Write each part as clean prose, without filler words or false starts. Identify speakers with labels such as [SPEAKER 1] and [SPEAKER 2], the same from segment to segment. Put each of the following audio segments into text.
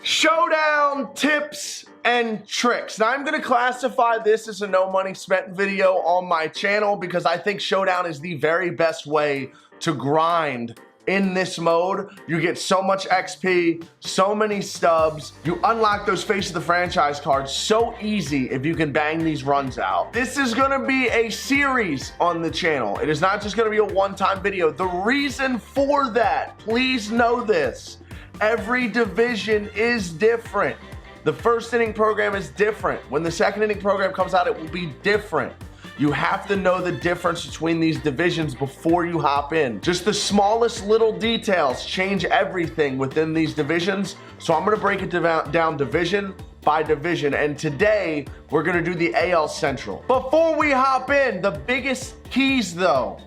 [SPEAKER 1] Showdown tips and tricks. Now I'm going to classify this as a no money spent video on my channel because I think Showdown is the very best way to grind in this mode. You get so much XP, so many stubs. You unlock those face of the franchise cards so easy if you can bang these runs out. This is going to be a series on the channel. It is not just going to be a one-time video. The reason for that, please know this, every division is different. The first inning program is different. When the second inning program comes out, it will be different. You have to know the difference between these divisions before you hop in. Just the smallest little details change everything within these divisions. So I'm gonna break it down division by division. And today, we're gonna do the AL Central. Before we hop in, the biggest keys though,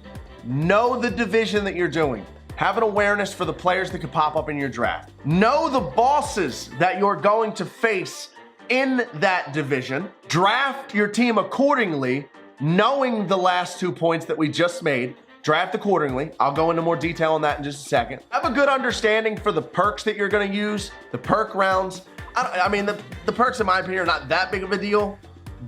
[SPEAKER 1] know the division that you're doing. Have an awareness for the players that could pop up in your draft. Know the bosses that you're going to face in that division. Draft your team accordingly, knowing the last 2 points that we just made. Draft accordingly. I'll go into more detail on that in just a second. Have a good understanding for the perks that you're gonna use, the perk rounds. I mean, the perks in my opinion are not that big of a deal,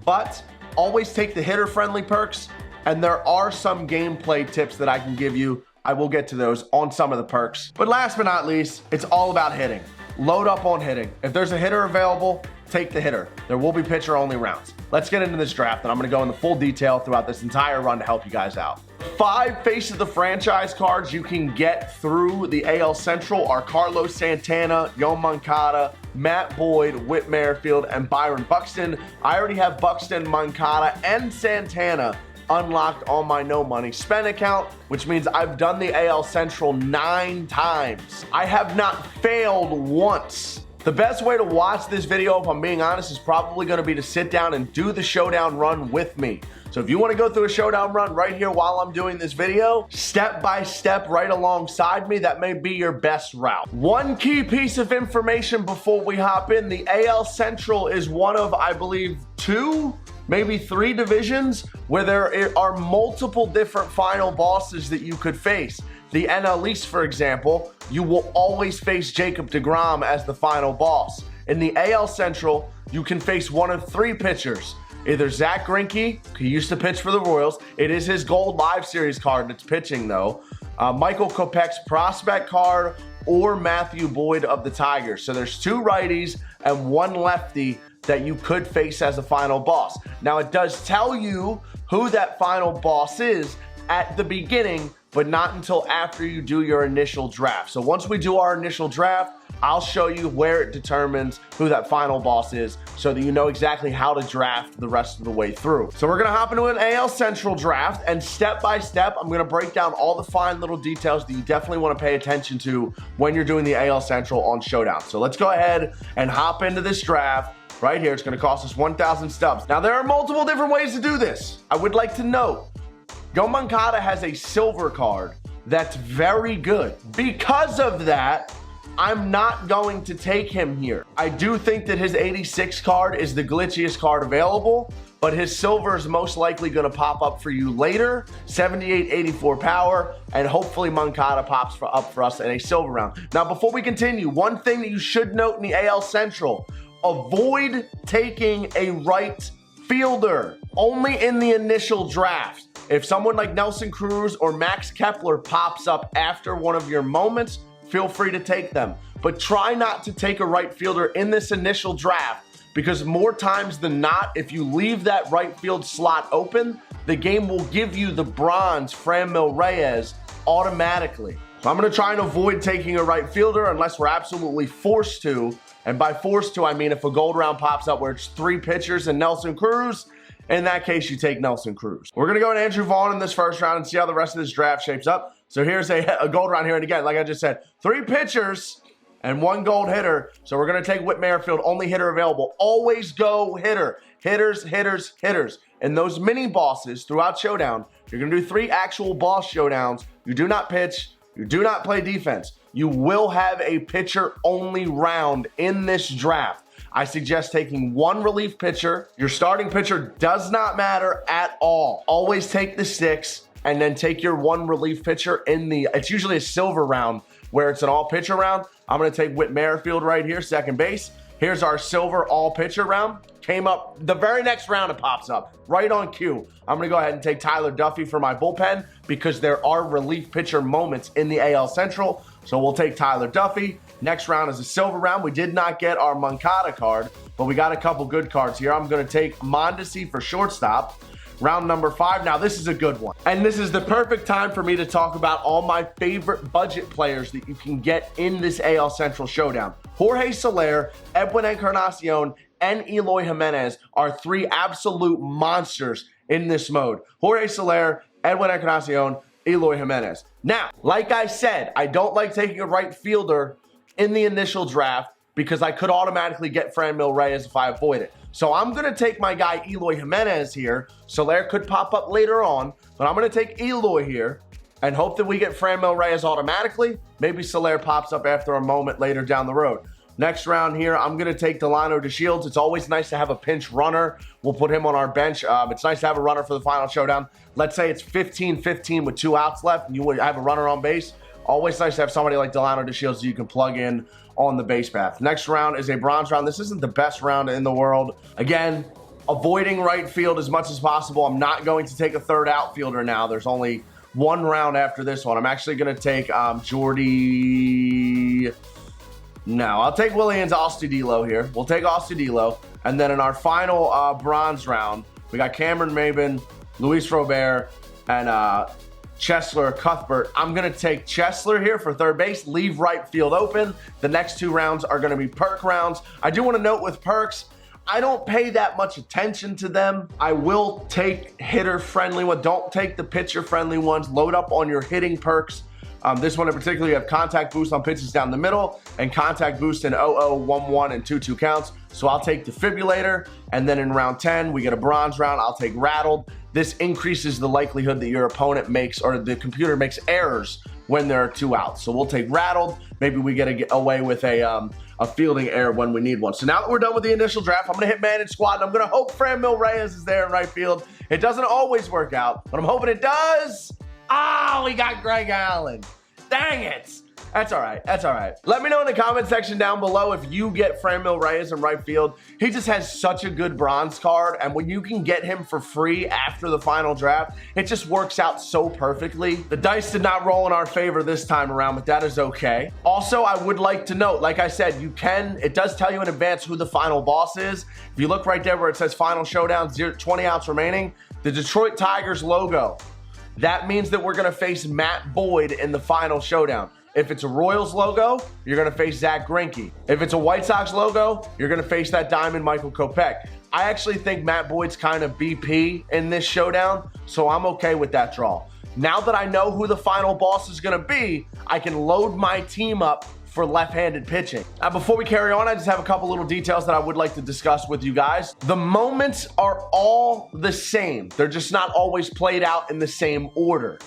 [SPEAKER 1] but always take the hitter-friendly perks, and there are some gameplay tips that I can give you. I will get to those on some of the perks. But last but not least, it's all about hitting. Load up on hitting. If there's a hitter available, take the hitter. There will be pitcher only rounds. Let's get into this draft, and I'm gonna go into full detail throughout this entire run to help you guys out. 5 face of the franchise cards you can get through the AL Central are Carlos Santana, Yoan Moncada, Matt Boyd, Whit Merrifield, and Byron Buxton. I already have Buxton, Moncada, and Santana unlocked on my no money spent account, which means I've done the AL Central 9 times. I have not failed once. The best way to watch this video, if I'm being honest, is probably gonna be to sit down and do the Showdown run with me. So if you wanna go through a Showdown run right here while I'm doing this video, step by step right alongside me, that may be your best route. One key piece of information before we hop in, the AL Central is one of, I believe, 2, maybe 3 divisions where there are multiple different final bosses that you could face. The NL East, for example, you will always face Jacob deGrom as the final boss. In the AL Central, you can face one of 3 pitchers. Either Zach Greinke, who used to pitch for the Royals, it is his Gold Live Series card that's pitching though, Michael Kopech's prospect card, or Matthew Boyd of the Tigers. So there's 2 righties and 1 lefty that you could face as a final boss. Now it does tell you who that final boss is at the beginning, but not until after you do your initial draft. So once we do our initial draft, I'll show you where it determines who that final boss is so that you know exactly how to draft the rest of the way through. So we're gonna hop into an AL Central draft, and step by step, I'm gonna break down all the fine little details that you definitely wanna pay attention to when you're doing the AL Central on Showdown. So let's go ahead and hop into this draft. Right here, it's gonna cost us 1,000 stubs. Now there are multiple different ways to do this. I would like to note, Yoan Moncada has a silver card that's very good. Because of that, I'm not going to take him here. I do think that his 86 card is the glitchiest card available, but his silver is most likely gonna pop up for you later. 78, 84 power, and hopefully Moncada pops up for us in a silver round. Now before we continue, one thing that you should note in the AL Central, avoid taking a right fielder, only in the initial draft. If someone like Nelson Cruz or Max Kepler pops up after one of your moments, feel free to take them. But try not to take a right fielder in this initial draft, because more times than not, if you leave that right field slot open, the game will give you the bronze Franmil Reyes automatically. So I'm gonna try and avoid taking a right fielder unless we're absolutely forced to. And by forced to, I mean if a gold round pops up where it's 3 pitchers and Nelson Cruz, in that case, you take Nelson Cruz. We're gonna go to Andrew Vaughn in this first round and see how the rest of this draft shapes up. So here's a gold round here. And again, like I just said, 3 pitchers and 1 gold hitter. So we're gonna take Whit Merrifield, only hitter available. Always go hitter. Hitters, hitters, hitters. And those mini bosses throughout Showdown, you're gonna do 3 actual boss showdowns. You do not pitch, you do not play defense. You will have a pitcher only round in this draft. I suggest taking 1 relief pitcher. Your starting pitcher does not matter at all. Always take the 6 and then take your 1 relief pitcher in the, it's usually a silver round where it's an all-pitcher round, I'm going to take Whit Merrifield right here, second base. Here's our silver all-pitcher round. Came up the very next round, it pops up right on cue. I'm going to go ahead and take Tyler Duffy for my bullpen because there are relief pitcher moments in the AL Central. So we'll take Tyler Duffy. Next round is a silver round. We did not get our Moncada card, but we got a couple good cards here. I'm going to take Mondesi for shortstop. Round number 5. Now, this is a good one. And this is the perfect time for me to talk about all my favorite budget players that you can get in this AL Central Showdown. Jorge Soler, Edwin Encarnacion, and Eloy Jimenez are 3 absolute monsters in this mode. Jorge Soler, Edwin Encarnacion, Eloy Jimenez. Now, like I said, I don't like taking a right fielder in the initial draft because I could automatically get Franmil Reyes if I avoid it. So I'm going to take my guy Eloy Jimenez here. Soler could pop up later on, but I'm going to take Eloy here and hope that we get Franmil Reyes automatically. Maybe Soler pops up after a moment later down the road. Next round here, I'm going to take Delano DeShields. It's always nice to have a pinch runner. We'll put him on our bench. It's nice to have a runner for the final showdown. Let's say it's 15-15 with 2 outs left and you would have a runner on base. Always nice to have somebody like Delano DeShields so you can plug in on the base path. Next round is a bronze round. This isn't the best round in the world. Again, avoiding right field as much as possible. I'm not going to take a third outfielder now. There's only 1 round after this one. I'm actually going to take Jordy. No, I'll take Williams Astudillo here. We'll take Astudillo. And then in our final bronze round, we got Cameron Maybin, Luis Robert, and Chesler Cuthbert. I'm going to take Chesler here for third base, leave right field open. The next 2 rounds are going to be perk rounds. I do want to note with perks, I don't pay that much attention to them. I will take hitter-friendly ones. Don't take the pitcher-friendly ones. Load up on your hitting perks. This one in particular, you have contact boost on pitches down the middle and contact boost in 0-0, 1-1, and 2-2 counts. So I'll take defibrillator. And then in round 10, we get a bronze round. I'll take rattled. This increases the likelihood that your opponent makes or the computer makes errors when there are 2 outs. So we'll take rattled. Maybe we get away with a fielding error when we need one. So now that we're done with the initial draft, I'm going to hit manage squad, and I'm going to hope Franmil Reyes is there in right field. It doesn't always work out, but I'm hoping it does. Oh, we got Greg Allen. Dang it. That's all right. That's all right. Let me know in the comment section down below if you get Franmil Reyes in right field. He just has such a good bronze card, and when you can get him for free after the final draft, it just works out so perfectly. The dice did not roll in our favor this time around, but that is okay. Also, I would like to note, like I said, it does tell you in advance who the final boss is. If you look right there where it says Final Showdown, 20 outs remaining, the Detroit Tigers logo. That means that we're going to face Matt Boyd in the final showdown. If it's a Royals logo, you're going to face Zach Greinke. If it's a White Sox logo, you're going to face that diamond Michael Kopech. I actually think Matt Boyd's kind of BP in this showdown, so I'm okay with that draw. Now that I know who the final boss is going to be, I can load my team up for left-handed pitching. Now, before we carry on, I just have a couple little details that I would like to discuss with you guys. The moments are all the same. They're just not always played out in the same order.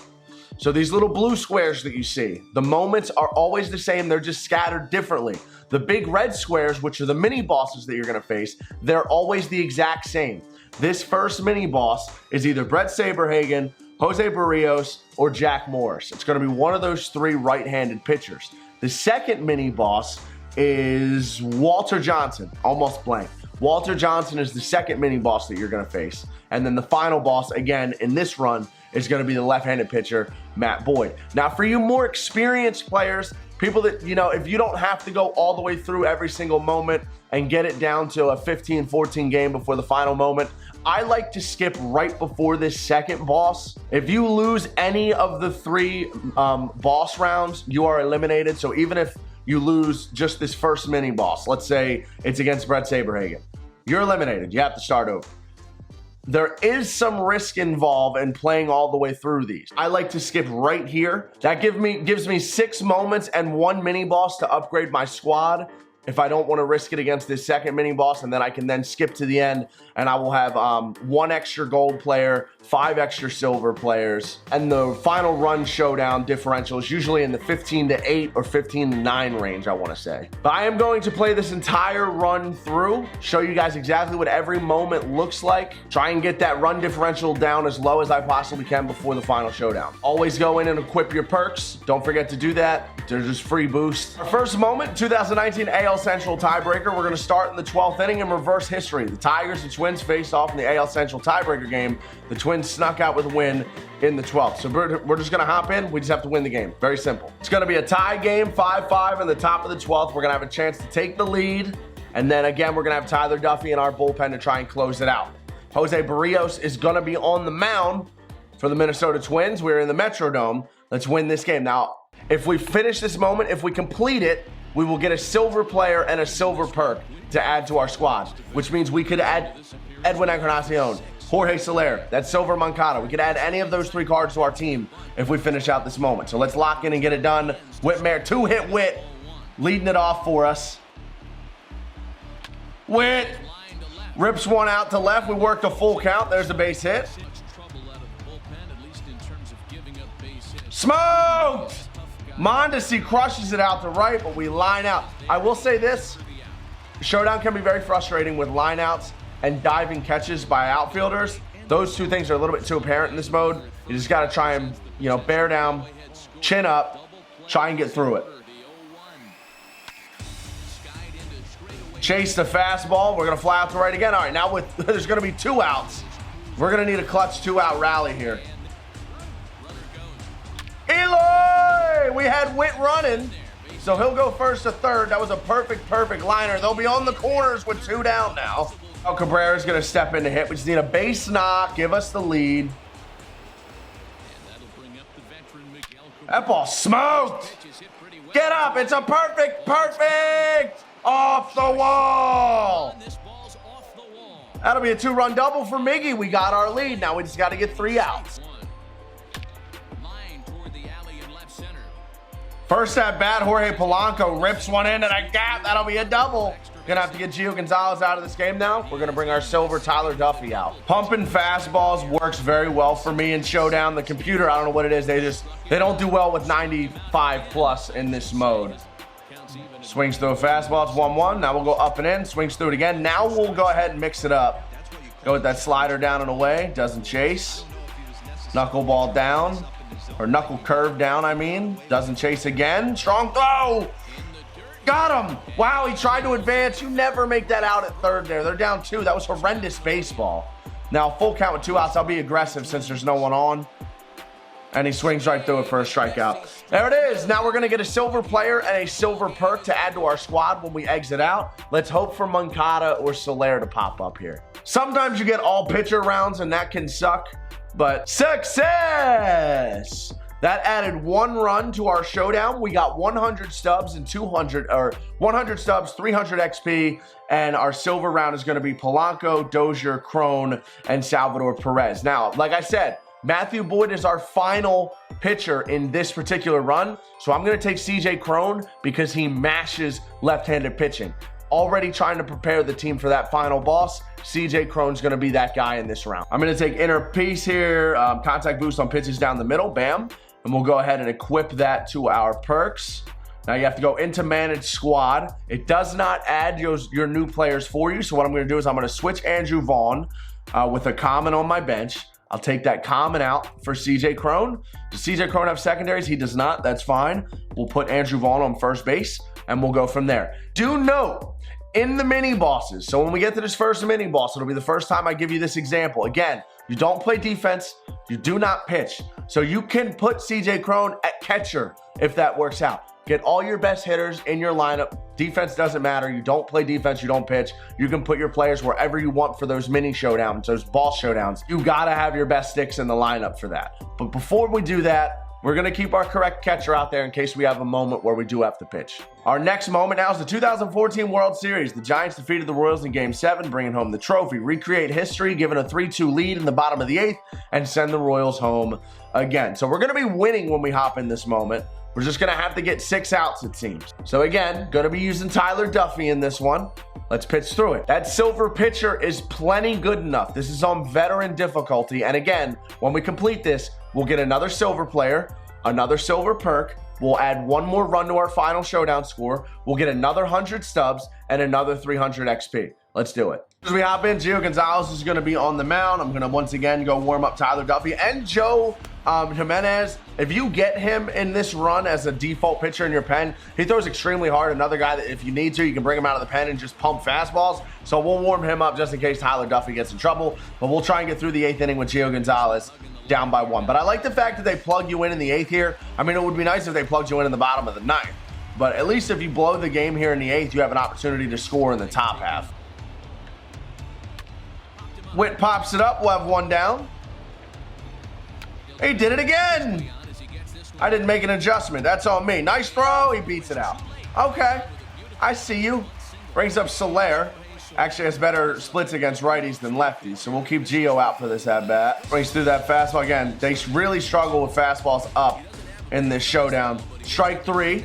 [SPEAKER 1] So these little blue squares that you see, the moments are always the same. They're just scattered differently. The big red squares, which are the mini bosses that you're going to face, they're always the exact same. This first mini boss is either Brett Saberhagen, Jose Barrios, or Jack Morris. It's going to be one of those 3 right-handed pitchers. The second mini boss is Walter Johnson, almost blank. Walter Johnson is the second mini boss that you're going to face. And then the final boss, again, in this run, is going to be the left-handed pitcher, Matt Boyd. Now, for you more experienced players, people that, if you don't have to go all the way through every single moment and get it down to a 15-14 game before the final moment, I like to skip right before this second boss. If you lose any of the 3 boss rounds, you are eliminated. So even if you lose just this first mini boss, let's say it's against Brett Saberhagen, you're eliminated. You have to start over. There is some risk involved in playing all the way through these. I like to skip right here. That gives me 6 moments and 1 mini boss to upgrade my squad. if I don't want to risk it against this second mini boss, and then I can then skip to the end and I will have 1 extra gold player, 5 extra silver players, and the final run showdown differential is usually in the 15 to 8 or 15 to 9 range, I want to say. But I am going to play this entire run through, show you guys exactly what every moment looks like, try and get that run differential down as low as I possibly can before the final showdown. Always go in and equip your perks. Don't forget to do that. They're just free boosts. Our first moment, 2019 AL Central tiebreaker. We're going to start in the 12th inning in reverse history. The Tigers and Twins faced off in the AL Central tiebreaker game. The Twins snuck out with a win in the 12th. So we're just going to hop in. We just have to win the game. Very simple. It's going to be a tie game, 5-5 in the top of the 12th. We're going to have a chance to take the lead. And then again, we're going to have Tyler Duffy in our bullpen to try and close it out. Jose Barrios is going to be on the mound for the Minnesota Twins. We're in the Metrodome. Let's win this game. Now, if we finish this moment, if we complete it, we will get a silver player and a silver perk to add to our squad, which means we could add Edwin Encarnacion, Jorge Soler, that silver Moncada. We could add any of those 3 cards to our team if we finish out this moment. So let's lock in and get it done. Whitmare, 2-hit Whit, leading it off for us. Whit rips one out to left. We worked a full count. There's a base hit. Smoked! Mondesi crushes it out to right, but we line out. I will say this, Showdown can be very frustrating with lineouts and diving catches by outfielders. Those 2 things are a little bit too apparent in this mode. You just got to try and, bear down, chin up, try and get through it. Chase the fastball. We're going to fly out to right again. All right, now there's going to be 2 outs. We're going to need a clutch 2-out rally here. Eloy! We had Whit running, so he'll go first to third. That was a perfect liner. They'll be on the corners with 2 down now. Oh, Cabrera's going to step in to hit. We just need a base knock, give us the lead. That ball smoked. Get up. It's a perfect. Off the wall. That'll be a 2-run double for Miggy. We got our lead. Now we just got to get 3 outs. First at bat, Jorge Polanco rips one into the gap. That'll be a double. Gonna have to get Gio Gonzalez out of this game now. We're gonna bring our silver Tyler Duffy out. Pumping fastballs works very well for me in Showdown. The computer, I don't know what it is. They don't do well with 95 plus in this mode. Swings through a fastball. It's 1-1. Now we'll go up and in. Swings through it again. Now we'll go ahead and mix it up. Go with that slider down and away. Doesn't chase. Knuckleball down. Or knuckle curve down, I mean. Doesn't chase again. Strong throw. Got him. Wow, he tried to advance. You never make that out at third there. They're down 2. That was horrendous baseball. Now, full count with 2 outs. I'll be aggressive since there's no one on. And he swings right through it for a strikeout. There it is. Now we're going to get a silver player and a silver perk to add to our squad when we exit out. Let's hope for Moncada or Soler to pop up here. Sometimes you get all pitcher rounds and that can suck. But success! That added 1 run to our showdown. We got 100 stubs and 100 stubs, 300 XP, and our silver round is going to be Polanco, Dozier, Crone, and Salvador Perez. Now, like I said, Matthew Boyd is our final pitcher in this particular run, so I'm going to take CJ Crone because he mashes left-handed pitching. Already trying to prepare the team for that final boss. CJ Crone's going to be that guy in this round. I'm going to take inner piece here, contact boost on pitches down the middle, bam. And we'll go ahead and equip that to our perks. Now you have to go into manage squad. It does not add your new players for you. So what I'm going to do is I'm going to switch Andrew Vaughn with a common on my bench. I'll take that common out for CJ Crone. Does CJ Crone have secondaries? He does not. That's fine. We'll put Andrew Vaughn on first base and we'll go from there. Do note, in the mini bosses, so when we get to this first mini boss, it'll be the first time I give you this example. Again, you don't play defense, you do not pitch. So you can put CJ Crone at catcher if that works out. Get all your best hitters in your lineup. Defense doesn't matter. You don't play defense, you don't pitch. You can put your players wherever you want for those mini showdowns, those boss showdowns. You gotta have your best sticks in the lineup for that. But before we do that, we're gonna keep our correct catcher out there in case we have a moment where we do have to pitch. Our next moment now is the 2014 World Series. The Giants defeated the Royals in Game 7, bringing home the trophy, recreate history, given a 3-2 lead in the bottom of the 8th, and send the Royals home again. So we're gonna be winning when we hop in this moment. We're just going to have to get 6 outs, it seems. So again, going to be using Tyler Duffy in this one. Let's pitch through it. That silver pitcher is plenty good enough. This is on veteran difficulty. And again, when we complete this, we'll get another silver player, another silver perk. We'll add 1 more run to our final showdown score. We'll get another 100 stubs and another 300 XP. Let's do it. As we hop in, Gio Gonzalez is going to be on the mound. I'm going to once again go warm up Tyler Duffy and Joe Jimenez. If you get him in this run as a default pitcher in your pen, he throws extremely hard. Another guy that if you need to, you can bring him out of the pen and just pump fastballs. So we'll warm him up just in case Tyler Duffy gets in trouble. But we'll try and get through the 8th inning with Gio Gonzalez down by 1. But I like the fact that they plug you in the 8th here. I mean, it would be nice if they plugged you in the bottom of the 9th. But at least if you blow the game here in the 8th, you have an opportunity to score in the top half. Witt pops it up. We'll have 1 down. He did it again. I didn't make an adjustment. That's on me. Nice throw. He beats it out. Okay. I see you. Brings up Soler. Actually has better splits against righties than lefties. So we'll keep Gio out for this at-bat. Brings through that fastball. Again, they really struggle with fastballs up in this showdown. Strike 3.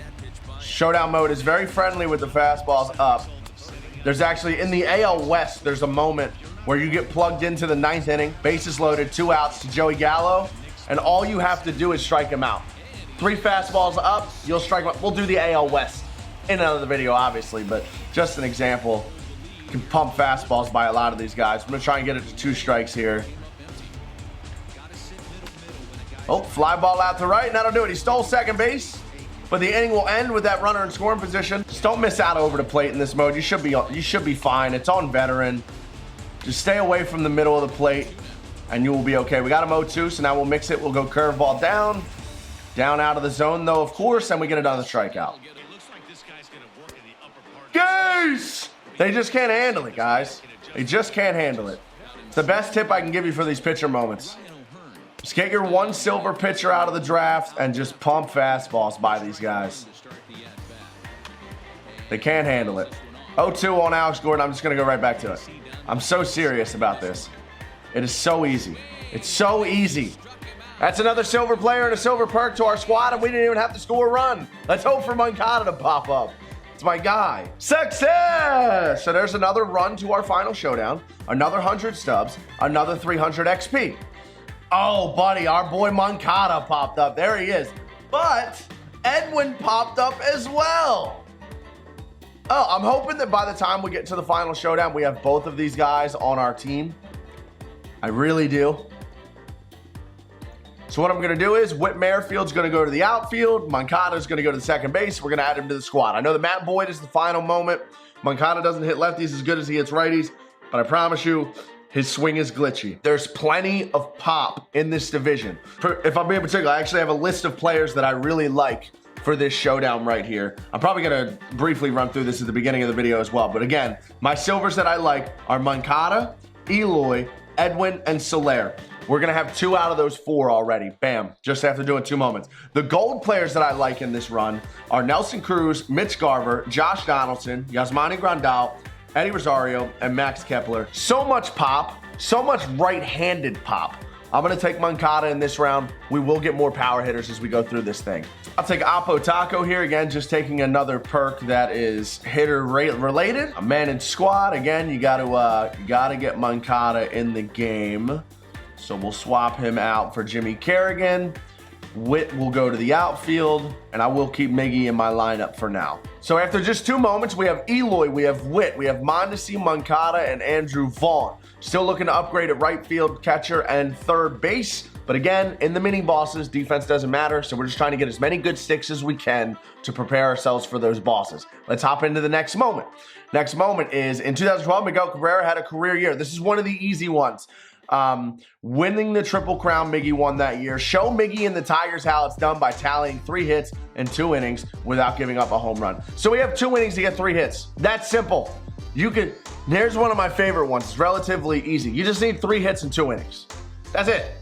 [SPEAKER 1] Showdown mode is very friendly with the fastballs up. There's actually, in the AL West, there's a moment where you get plugged into the 9th inning, bases loaded, 2 outs to Joey Gallo, and all you have to do is strike him out. 3 fastballs up, you'll strike him out. We'll do the AL West in another video, obviously, but just an example. You can pump fastballs by a lot of these guys. I'm going to try and get it to 2 strikes here. Oh, fly ball out to right, and that'll do it. He stole second base, but the inning will end with that runner in scoring position. Just don't miss out over the plate in this mode. You should be fine. It's on veteran. Just stay away from the middle of the plate, and you will be okay. We got him 0-2, so now we'll mix it. We'll go curveball down. Down out of the zone, though, of course, and we get another strikeout. Geese! They just can't handle it, guys. They just can't handle it. It's the best tip I can give you for these pitcher moments. Just get your 1 silver pitcher out of the draft and just pump fastballs by these guys. They can't handle it. 0-2 on Alex Gordon. I'm just going to go right back to it. I'm so serious about this. It is so easy. It's so easy. That's another silver player and a silver perk to our squad, and we didn't even have to score a run. Let's hope for Moncada to pop up. It's my guy. Success! So there's another run to our final showdown. Another 100 stubs. Another 300 XP. Oh, buddy, our boy Moncada popped up. There he is. But Edwin popped up as well. Oh, I'm hoping that by the time we get to the final showdown, we have both of these guys on our team. I really do. So what I'm going to do is Whit Merrifield's going to go to the outfield. Moncada's going to go to the second base. We're going to add him to the squad. I know that Matt Boyd is the final moment. Moncada doesn't hit lefties as good as he hits righties, but I promise you, his swing is glitchy. There's plenty of pop in this division. If I'm being particular, I actually have a list of players that I really like for this showdown right here. I'm probably going to briefly run through this at the beginning of the video as well. But again, my silvers that I like are Moncada, Eloy, Edwin, and Soler. We're going to have 2 out of those 4 already. Bam. Just after doing 2 moments. The gold players that I like in this run are Nelson Cruz, Mitch Garver, Josh Donaldson, Yasmani Grandal, Eddie Rosario, and Max Kepler. So much pop. So much right-handed pop. I'm going to take Moncada in this round. We will get more power hitters as we go through this thing. I'll take Apo Taco here. Again, just taking another perk that is hitter related. A man in squad. Again, you got to get Moncada in the game. So we'll swap him out for Jimmy Kerrigan. Witt will go to the outfield, and I will keep Miggy in my lineup for now. So after just 2 moments, we have Eloy, we have Witt, we have Mondesi, Moncada, and Andrew Vaughn. Still looking to upgrade at right field, catcher, and third base. But again, in the mini bosses, defense doesn't matter, so we're just trying to get as many good sticks as we can to prepare ourselves for those bosses. Let's hop into the next moment. Next moment is, in 2012, Miguel Cabrera had a career year. This is one of the easy ones. Winning the Triple Crown, Miggy won that year. Show Miggy and the Tigers how it's done by tallying 3 hits in 2 innings without giving up a home run. So we have 2 innings to get 3 hits. That's simple. Here's one of my favorite ones. It's relatively easy. You just need 3 hits in 2 innings. That's it.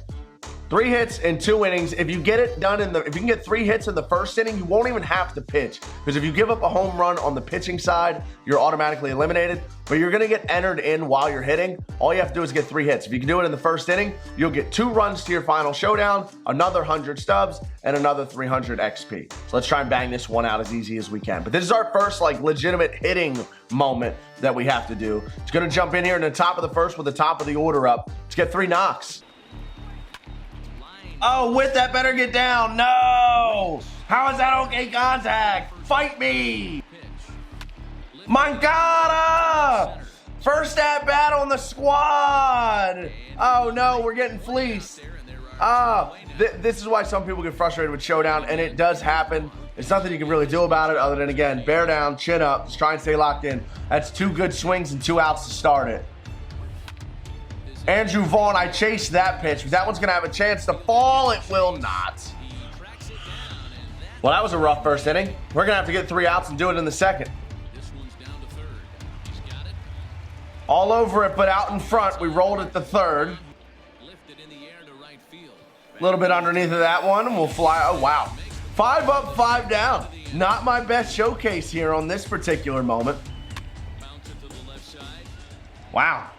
[SPEAKER 1] 3 hits in 2 innings. If you get it done if you can get 3 hits in the first inning, you won't even have to pitch. Because if you give up a home run on the pitching side, you're automatically eliminated. But you're going to get entered in while you're hitting. All you have to do is get 3 hits. If you can do it in the first inning, you'll get 2 runs to your final showdown, another 100 stubs, and another 300 XP. So let's try and bang this one out as easy as we can. But this is our first like legitimate hitting moment that we have to do. It's going to jump in here in the top of the first with the top of the order up. Let's get 3 knocks. Oh, Whit, that better get down. No! How is that okay contact? Fight me! Mancada! First at bat on the squad! Oh no, we're getting fleeced. This is why some people get frustrated with Showdown, and it does happen. There's nothing you can really do about it other than, again, bear down, chin up, just try and stay locked in. That's 2 good swings and 2 outs to start it. Andrew Vaughn, I chased that pitch. That one's going to have a chance to fall. It will not. Well, that was a rough first inning. We're going to have to get 3 outs and do it in the second. All over it, but out in front. We rolled it to third. A little bit underneath of that one, and we'll fly. Oh, wow. 5 up, 5 down. Not my best showcase here on this particular moment. Wow.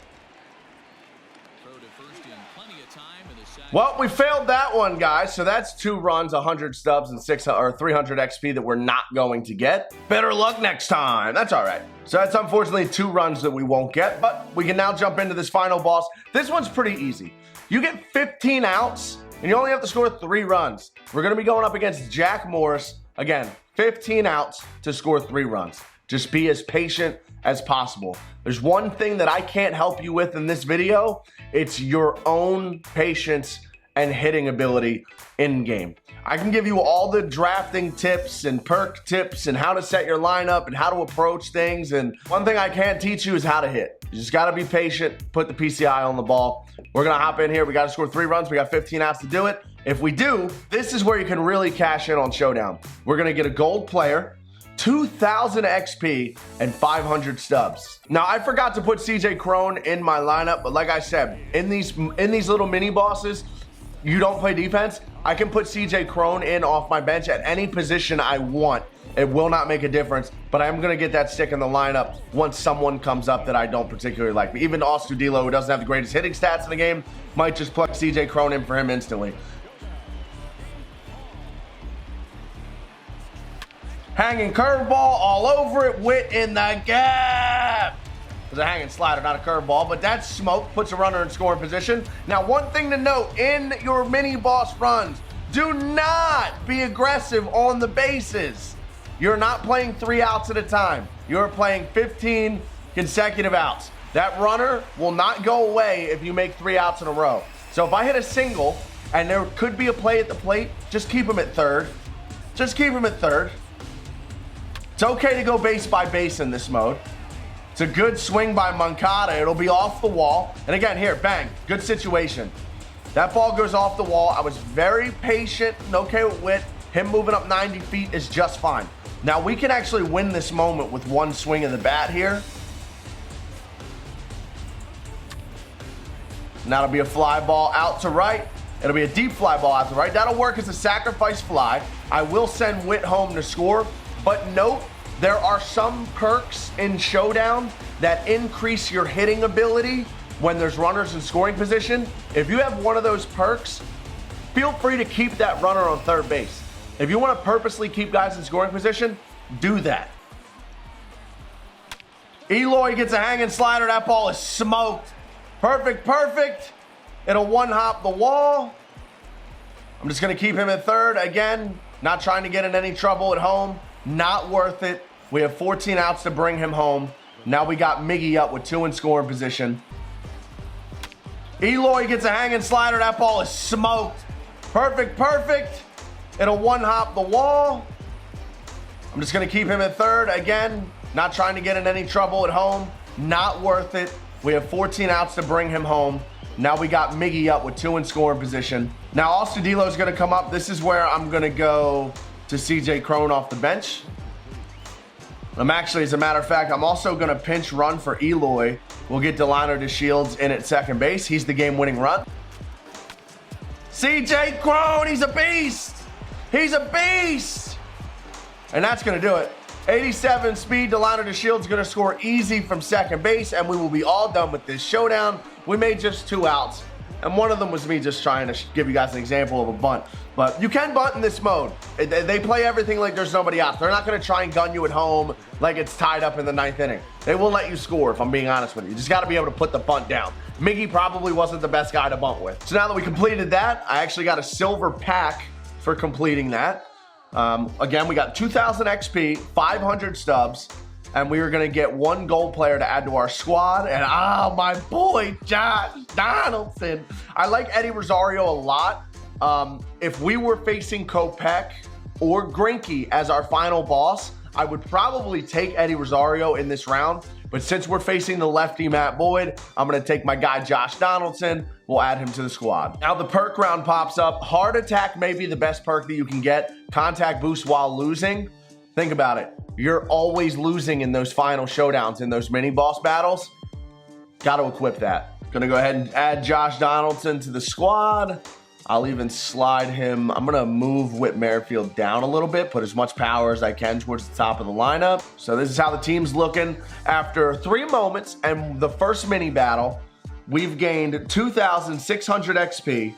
[SPEAKER 1] Well, we failed that one, guys. So that's 2 runs, 100 stubs, and 300 XP that we're not going to get. Better luck next time. That's all right. So that's unfortunately 2 runs that we won't get, but we can now jump into this final boss. This one's pretty easy. You get 15 outs, and you only have to score 3 runs. We're going to be going up against Jack Morris. Again, 15 outs to score 3 runs. Just be as patient as possible. There's one thing that I can't help you with in this video. It's your own patience and hitting ability in game. I can give you all the drafting tips and perk tips and how to set your lineup and how to approach things. And one thing I can't teach you is how to hit. You just got to be patient, put the PCI on the ball. We're going to hop in here. We got to score 3 runs. We got 15 outs to do it. If we do, this is where you can really cash in on Showdown. We're going to get a gold player, 2,000 XP, and 500 stubs. Now, I forgot to put CJ Crone in my lineup, but like I said, in these little mini bosses, you don't play defense. I can put CJ Crone in off my bench at any position I want. It will not make a difference, but I'm going to get that stick in the lineup once someone comes up that I don't particularly like. But even Astudillo, who doesn't have the greatest hitting stats in the game, might just plug CJ Crone in for him instantly. Hanging curveball all over it. Whit in the gap. It was a hanging slider, not a curveball, but that's smoke. Puts a runner in scoring position. Now, one thing to note in your mini boss runs, do not be aggressive on the bases. You're not playing 3 outs at a time. You're playing 15 consecutive outs. That runner will not go away if you make 3 outs in a row. So if I hit a single and there could be a play at the plate, just keep him at third. Just keep him at third. It's okay to go base by base in this mode. It's a good swing by Mancada. It'll be off the wall. And again, here, bang, good situation. That ball goes off the wall. I was very patient and okay with Whit. Him moving up 90 feet is just fine. Now, we can actually win this moment with 1 swing of the bat here. And that'll be a fly ball out to right. It'll be a deep fly ball out to right. That'll work as a sacrifice fly. I will send Whit home to score. But note, there are some perks in Showdown that increase your hitting ability when there's runners in scoring position. If you have one of those perks, feel free to keep that runner on third base. If you want to purposely keep guys in scoring position, do that. Eloy gets a hanging slider. That ball is smoked. Perfect, perfect. It'll one-hop the wall. I'm just going to keep him at third. Again, not trying to get in any trouble at home. Not worth it. We have 14 outs to bring him home. Now we got Miggy up with 2 in scoring position. Eloy gets a hanging slider. That ball is smoked. Perfect, perfect. It'll one-hop the wall. I'm just going to keep him at third. Again, not trying to get in any trouble at home. Not worth it. We have 14 outs to bring him home. Now we got Miggy up with 2 in scoring position. Now Astudillo is going to come up. This is where I'm going to go to CJ Crone off the bench. I'm actually, as a matter of fact, I'm also going to pinch run for Eloy. We'll get Delano DeShields in at second base. He's the game-winning run. CJ Crone, he's a beast. He's a beast. And that's going to do it. 87 speed to liner to Shield's going to score easy from second base, and we will be all done with this showdown. We made just 2 outs, and one of them was me just trying to give you guys an example of a bunt. But you can bunt in this mode. They play everything like there's nobody out. They're not going to try and gun you at home like it's tied up in the 9th inning. They will let you score, if I'm being honest with you. You just got to be able to put the bunt down. Miggy probably wasn't the best guy to bunt with. So now that we completed that, I actually got a silver pack for completing that. Again, we got 2,000 XP, 500 stubs, and we were going to get 1 gold player to add to our squad. And my boy, Josh Donaldson. I like Eddie Rosario a lot. If we were facing Kopech or Greinke as our final boss, I would probably take Eddie Rosario in this round. But since we're facing the lefty Matt Boyd, I'm going to take my guy Josh Donaldson. We'll add him to the squad. Now the perk round pops up. Heart attack may be the best perk that you can get. Contact boost while losing. Think about it. You're always losing in those final showdowns, in those mini boss battles. Got to equip that. Going to go ahead and add Josh Donaldson to the squad. I'll even slide him. I'm going to move Whit Merrifield down a little bit, put as much power as I can towards the top of the lineup. So this is how the team's looking. After 3 moments and the first mini battle, we've gained 2,600 XP,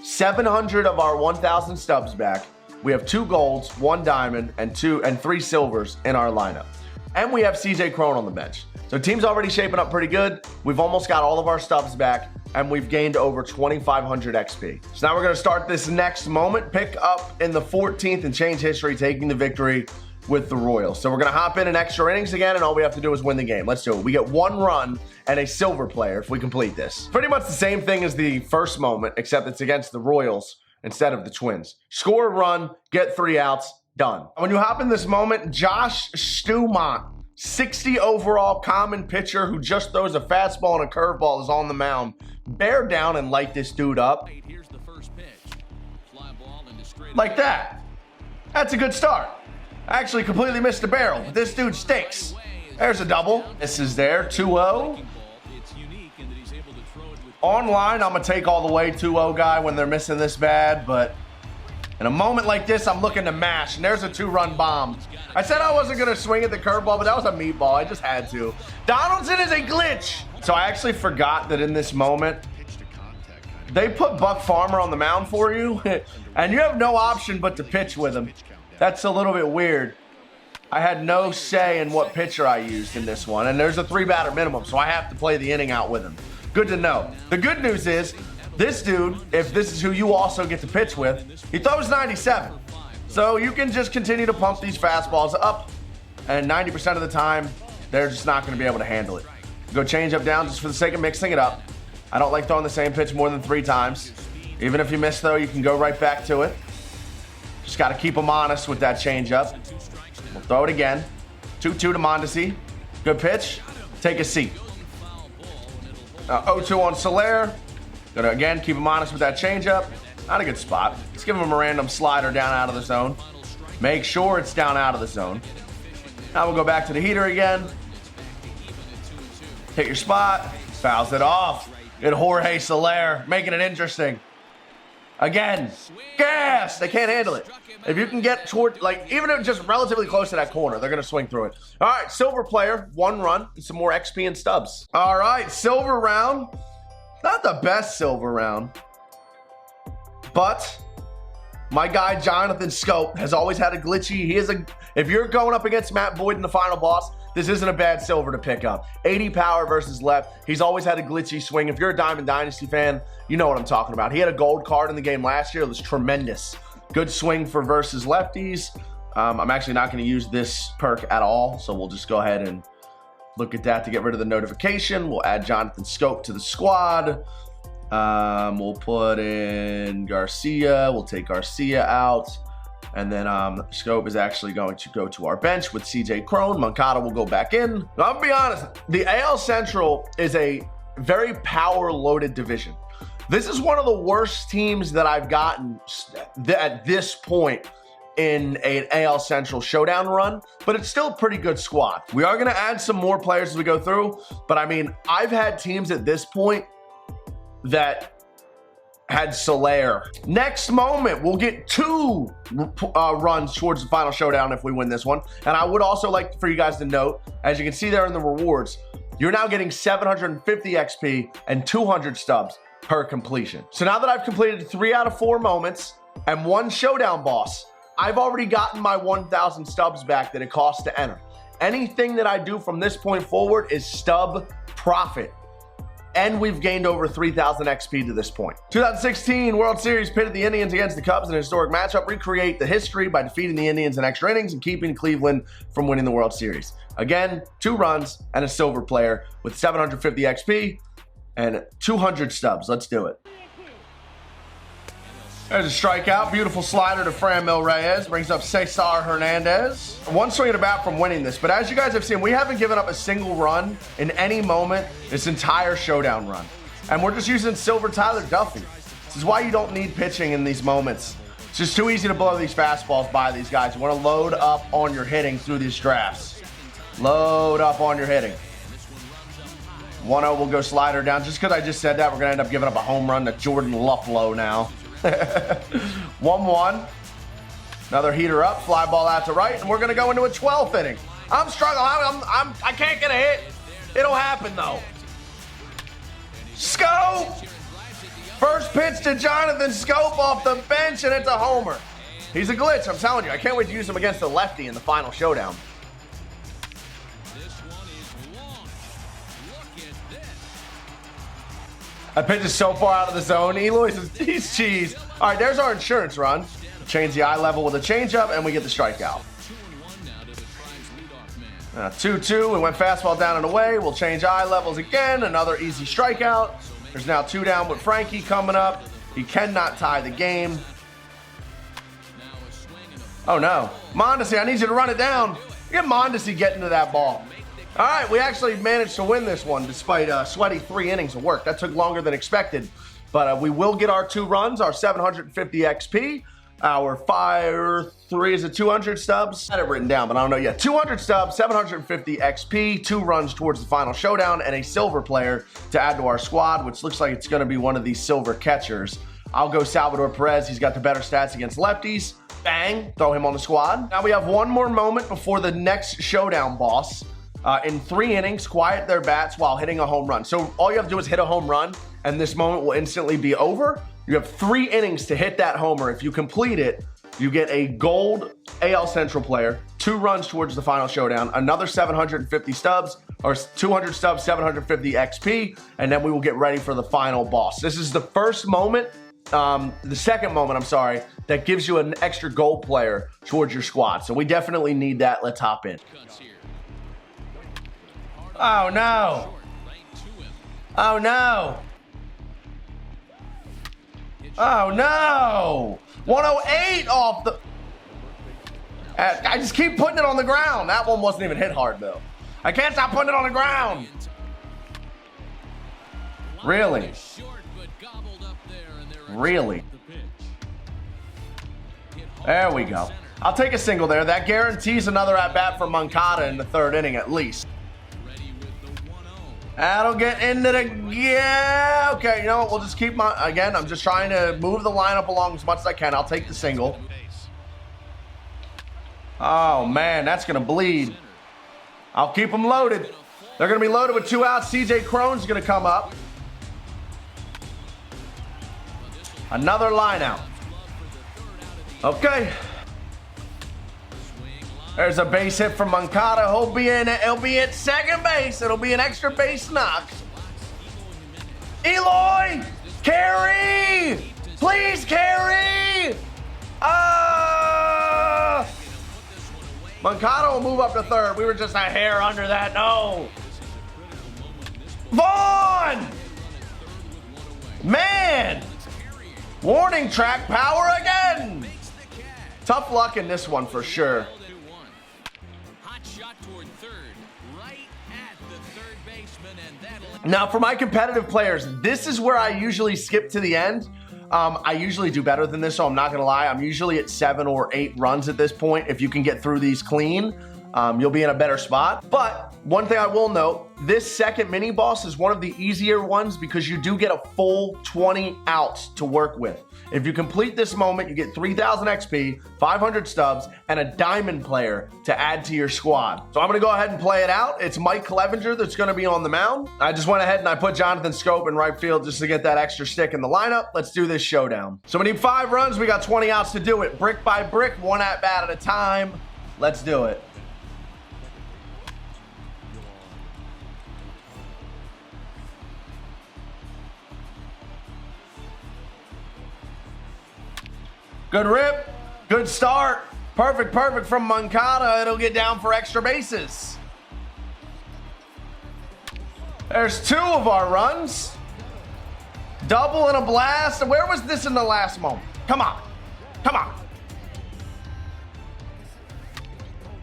[SPEAKER 1] 700 of our 1,000 stubs back. We have 2 golds, 1 diamond, and 3 silvers in our lineup. And we have CJ Crone on the bench. So team's already shaping up pretty good. We've almost got all of our stubs back, and we've gained over 2,500 XP. So now we're gonna start this next moment, pick up in the 14th and change history, taking the victory with the Royals. So we're gonna hop in extra innings again, and all we have to do is win the game. Let's do it. We get 1 run and a silver player if we complete this. Pretty much the same thing as the first moment, except it's against the Royals instead of the Twins. Score a run, get 3 outs, done. When you hop in this moment, Josh Stumont, 60 overall common pitcher who just throws a fastball and a curveball, is on the mound. Bear down and light this dude up. Like that. That's a good start. I actually completely missed the barrel, but this dude stinks. There's a double. This is there, 2-0. Online, I'm gonna take all the way 2-0 guy when they're missing this bad, but in a moment like this, I'm looking to mash, and there's a 2-run bomb. I said I wasn't gonna swing at the curveball, but that was a meatball. I just had to. Donaldson is a glitch. So I actually forgot that in this moment, they put Buck Farmer on the mound for you, and you have no option but to pitch with him. That's a little bit weird. I had no say in what pitcher I used in this one, and there's a 3-batter minimum, so I have to play the inning out with him. Good to know. The good news is, this dude, if this is who you also get to pitch with, he throws 97. So you can just continue to pump these fastballs up, and 90% of the time, they're just not going to be able to handle it. Go change up down just for the sake of mixing it up. I don't like throwing the same pitch more than 3 times. Even if you miss, though, you can go right back to it. Just got to keep them honest with that change up. We'll throw it again. 2-2 to Mondesi. Good pitch. Take a seat. 0-2 on Soler. Gonna again keep him honest with that changeup. Not a good spot. Let's give him a random slider down out of the zone. Make sure it's down out of the zone. Now we'll go back to the heater again. Hit your spot. Fouls it off. Good Jorge Soler, making it interesting. Again, gas. They can't handle it. If you can get toward, like, even if just relatively close to that corner, they're gonna swing through it. All right, silver player, 1 run, and some more XP and stubs. All right, silver round. Not the best silver round, but my guy Jonathan Scope has always had a glitchy. If you're going up against Matt Boyd in the final boss, this isn't a bad silver to pick up. 80 power versus left. He's always had a glitchy swing. If you're a Diamond Dynasty fan, you know what I'm talking about. He had a gold card in the game last year. It was tremendous. Good swing for versus lefties. I'm actually not going to use this perk at all, so we'll just go ahead and look at that to get rid of the notification. We'll add Jonathan Scope to the squad. We'll put in Garcia. We'll take Garcia out. And then Scope is actually going to go to our bench with CJ Crone. Moncada will go back in. Now, I'll be honest, the AL Central is a very power-loaded division. This is one of the worst teams that I've gotten at this point in an AL Central showdown run, but it's still a pretty good squad. We are going to add some more players as we go through, but I mean, I've had teams at this point that had Soler. Next moment, we'll get 2 runs towards the final showdown if we win this one. And I would also like for you guys to note, as you can see there in the rewards, you're now getting 750 XP and 200 stubs per completion. So now that I've completed 3 out of 4 moments and 1 showdown boss, I've already gotten my 1,000 stubs back that it costs to enter. Anything that I do from this point forward is stub profit. And we've gained over 3,000 XP to this point. 2016 World Series pitted the Indians against the Cubs in a historic matchup. Recreate the history by defeating the Indians in extra innings and keeping Cleveland from winning the World Series. Again, 2 runs and a silver player with 750 XP and 200 stubs. Let's do it. There's a strikeout. Beautiful slider to Franmil Reyes. Brings up Cesar Hernandez. 1 swing at a bat from winning this. But as you guys have seen, we haven't given up a single run in any moment this entire showdown run. And we're just using Silver Tyler Duffy. This is why you don't need pitching in these moments. It's just too easy to blow these fastballs by these guys. You want to load up on your hitting through these drafts. Load up on your hitting. 1-0 will go slider down. Just because I just said that, we're going to end up giving up a home run to Jordan Lufflow now. 1-1. Another heater up, fly ball out to right, and we're gonna go into a 12th inning. I'm struggling. I can't get a hit. It'll happen though. Scope. First pitch to Jonathan Scope off the bench, and it's a homer. He's a glitch. I'm telling you. I can't wait to use him against the lefty in the final showdown. That pitch is so far out of the zone. Eloy says, he's cheese. All right, there's our insurance run. Change the eye level with a changeup, and we get the strikeout. 2-2. We went fastball down and away. We'll change eye levels again. Another easy strikeout. There's now 2 down with Frankie coming up. He cannot tie the game. Oh, no. Mondesi, I need you to run it down. Get Mondesi getting to that ball. All right, we actually managed to win this one despite sweaty 3 innings of work. That took longer than expected, but we will get our 2 runs, our 750 XP, our 3 is it 200 stubs? I had it written down, but I don't know yet. 200 stubs, 750 XP, 2 runs towards the final showdown, and a silver player to add to our squad, which looks like it's going to be one of these silver catchers. I'll go Salvador Perez. He's got the better stats against lefties. Bang, throw him on the squad. Now we have 1 more moment before the next showdown boss. In 3 innings, quiet their bats while hitting a home run. So all you have to do is hit a home run, and this moment will instantly be over. You have 3 innings to hit that homer. If you complete it, you get a gold AL Central player, 2 runs towards the final showdown, another 750 stubs, or 200 stubs, 750 XP, and then we will get ready for the final boss. This is the first moment, the second moment, I'm sorry, that gives you an extra gold player towards your squad. So we definitely need that. Let's hop in. Oh no! Oh no! Oh no! 108 off the... I just keep putting it on the ground. That one wasn't even hit hard though. I can't stop putting it on the ground. Really? Really? There we go. I'll take a single there. That guarantees another at-bat for Moncada in the 3rd inning at least. That'll get into the... Yeah, okay, you know what? We'll just keep my... Again, I'm just trying to move the lineup along as much as I can. I'll take the single. Oh, man, that's going to bleed. I'll keep them loaded. They're going to be loaded with 2 outs. CJ Cron's going to come up. Another line out. Okay. There's a base hit from Moncada. He'll be at second base. It'll be an extra base knock. Eloy! Carry! Please carry! Moncada will move up to 3rd. We were just a hair under that. No. Vaughn! Man! Warning track power again! Tough luck in this one for sure. Now, for my competitive players, this is where I usually skip to the end. I usually do better than this, so I'm not going to lie. I'm usually at 7 or 8 runs at this point if you can get through these clean. you'll be in a better spot. But one thing I will note, this second mini boss is one of the easier ones because you do get a full 20 outs to work with. If you complete this moment, you get 3,000 XP, 500 stubs, and a diamond player to add to your squad. So I'm gonna go ahead and play it out. It's Mike Clevenger that's gonna be on the mound. I just went ahead and I put Jonathan Scope in right field just to get that extra stick in the lineup. Let's do this showdown. So we need 5 runs. We got 20 outs to do it. Brick by brick, one at bat at a time. Let's do it. Good rip, good start. Perfect from Moncada. It'll get down for extra bases. There's 2 of our runs. Double and a blast. Where was this in the last moment? Come on, come on.